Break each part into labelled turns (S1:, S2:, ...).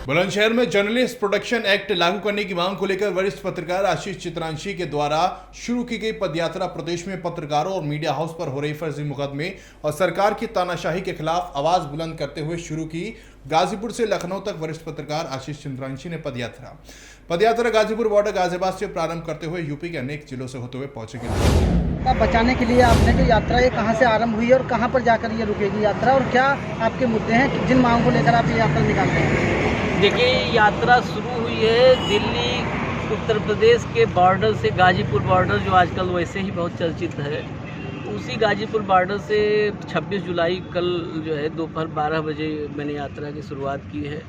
S1: बुलंदशहर में journalist protection act लागू करने की मांग को लेकर वरिष्ठ पत्रकार आशीष चित्रांशी के द्वारा शुरू की गई पदयात्रा प्रदेश में पत्रकारों और मीडिया हाउस पर हो रही फर्जी मुकदमे और सरकार की तानाशाही के खिलाफ आवाज बुलंद करते हुए शुरू की गाजीपुर से लखनऊ तक वरिष्ठ पत्रकार आशीष चित्रांशी ने पदयात्रा गाजीपुर बॉर्डर गाजियाबाद से प्रारंभ करते हुए यूपी के अनेक जिलों से होते हुए पहुंचेगी।
S2: बचाने के लिए आपने जो यात्रा ये कहां से आरंभ हुई और कहां पर जाकर ये रुकेगी यात्रा, और क्या आपके मुद्दे हैं जिन मांगों को लेकर आप ये यात्रा निकालते हैं?
S3: देखिए, यात्रा शुरू हुई है दिल्ली उत्तर प्रदेश के बॉर्डर से, गाजीपुर बॉर्डर जो आजकल वैसे ही बहुत चर्चित है, उसी गाजीपुर बॉर्डर से 26 जुलाई कल जो है दोपहर 12 बजे मैंने यात्रा की शुरुआत की है।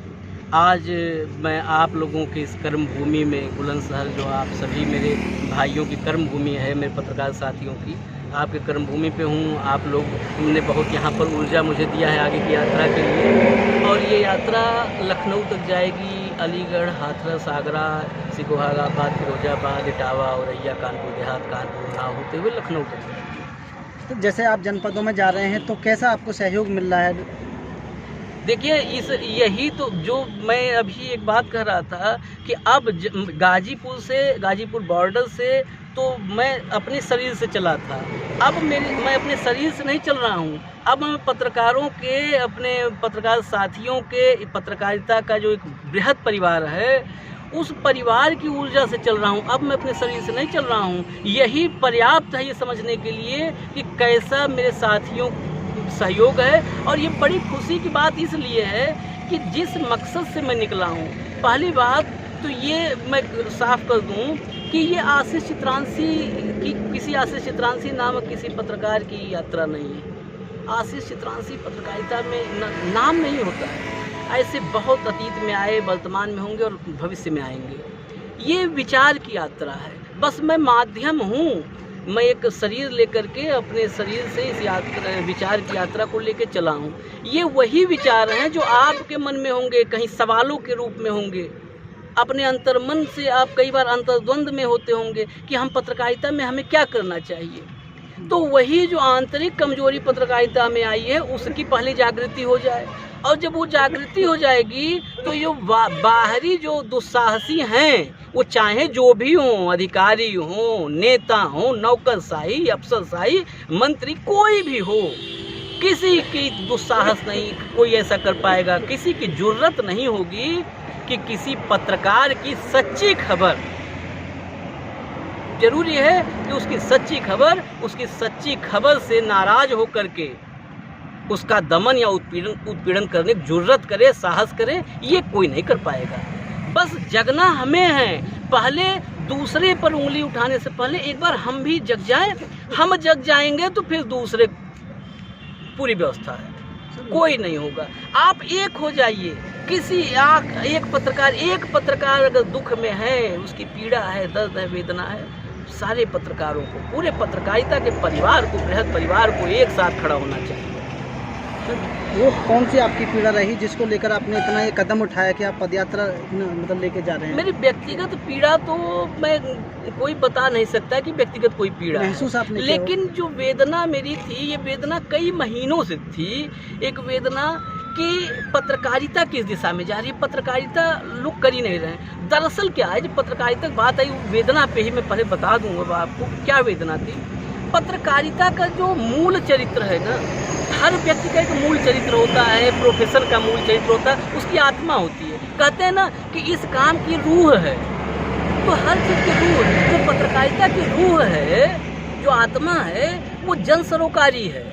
S3: आज मैं आप लोगों के इस कर्म भूमि में, बुलंदशहर जो आप सभी मेरे भाइयों की कर्म भूमि है, मेरे पत्रकार साथियों की, आपके कर्म भूमि पे हूँ। आप लोग ने बहुत यहाँ पर ऊर्जा मुझे दिया है आगे की यात्रा के लिए, और ये यात्रा लखनऊ तक जाएगी। अलीगढ़, हाथरस, आगरा, सिकोहाराबाद, फिरोजाबाद, इटावा, औरैया, कानपुर देहात, कानपुर ना होते हुए लखनऊ तक जाएगी।
S2: तो जैसे आप जनपदों में जा रहे हैं तो कैसा आपको सहयोग मिल रहा है?
S3: देखिए, यही तो जो मैं अभी एक बात कह रहा था कि अब गाजीपुर बॉर्डर से तो मैं अपने शरीर से चला था, अब मैं अपने शरीर से नहीं चल रहा हूँ। अब मैं पत्रकारों के, अपने पत्रकार साथियों के, पत्रकारिता का जो एक बृहद परिवार है, उस परिवार की ऊर्जा से चल रहा हूँ। अब मैं अपने शरीर से नहीं चल रहा हूँ। यही पर्याप्त है ये समझने के लिए कि कैसा मेरे साथियों सहयोग है। और ये बड़ी खुशी की बात इसलिए है कि जिस मकसद से मैं निकला हूँ, पहली बात तो ये मैं साफ कर दूँ कि ये आशीष चित्रांशी की, किसी आशीष चित्रांशी नामक किसी पत्रकार की यात्रा नहीं है। आशीष चित्रांशी पत्रकारिता में नाम नहीं होता है। ऐसे बहुत अतीत में आए, वर्तमान में होंगे और भविष्य में आएंगे। ये विचार की यात्रा है, बस मैं माध्यम हूँ। मैं एक शरीर लेकर के अपने शरीर से इस यात्रा, विचार की यात्रा को लेकर चला हूँ। ये वही विचार हैं जो आपके मन में होंगे, कहीं सवालों के रूप में होंगे। अपने अंतर्मन से आप कई बार अंतर्द्वंद में होते होंगे कि हम पत्रकारिता में हमें क्या करना चाहिए। तो वही जो आंतरिक कमजोरी पत्रकारिता में आई है, उसकी पहले जागृति हो जाए, और जब वो जागृति हो जाएगी तो ये बाहरी जो दुस्साहसी हैं, वो चाहे जो भी हों, अधिकारी हों, नेता हों, नौकरशाही, अफसरशाही, मंत्री, कोई भी हो, किसी की दुस्साहस नहीं कोई ऐसा कर पाएगा। किसी की जुर्रत नहीं होगी कि किसी पत्रकार की सच्ची खबर, जरूरी है कि उसकी सच्ची खबर से नाराज होकर के उसका दमन या उत्पीड़न करने की जुर्रत करे, साहस करे, ये कोई नहीं कर पाएगा। बस जगना हमें है। पहले दूसरे पर उंगली उठाने से पहले एक बार हम भी जग जाएं। हम जग जाएंगे तो फिर दूसरे, पूरी व्यवस्था है, कोई नहीं होगा। आप एक हो जाइए। एक पत्रकार अगर दुख में है, उसकी पीड़ा है, दर्द है, वेदना है, सारे पत्रकारों को, पूरे पत्रकारिता के परिवार को, बृहद परिवार को एक साथ खड़ा होना चाहिए।
S2: वो कौन सी आपकी पीड़ा रही जिसको लेकर आपने इतना ये कदम उठाया कि आप पदयात्रा मतलब लेके जा रहे हैं? मेरी
S3: व्यक्तिगत पीड़ा तो मैं कोई बता नहीं सकता कि व्यक्तिगत कोई पीड़ा
S2: महसूस आपने,
S3: लेकिन जो वेदना मेरी थी, ये वेदना कई महीनों से थी। एक वेदना कि पत्रकारिता किस दिशा में जा रही है, पत्रकारिता लोग कर ही नहीं रहे हैं। दरअसल क्या है, जब पत्रकारिता की बात आई, वेदना पे ही मैं पहले बता दूंगा आपको क्या वेदना थी। पत्रकारिता का जो मूल चरित्र है ना, हर व्यक्ति का एक मूल चरित्र होता है, प्रोफेशन का मूल चरित्र होता है, उसकी आत्मा होती है। कहते हैं ना कि इस काम की रूह है, तो हर चीज़ की रूह, जो पत्रकारिता की रूह है, जो आत्मा है, वो जन सरोकारी है।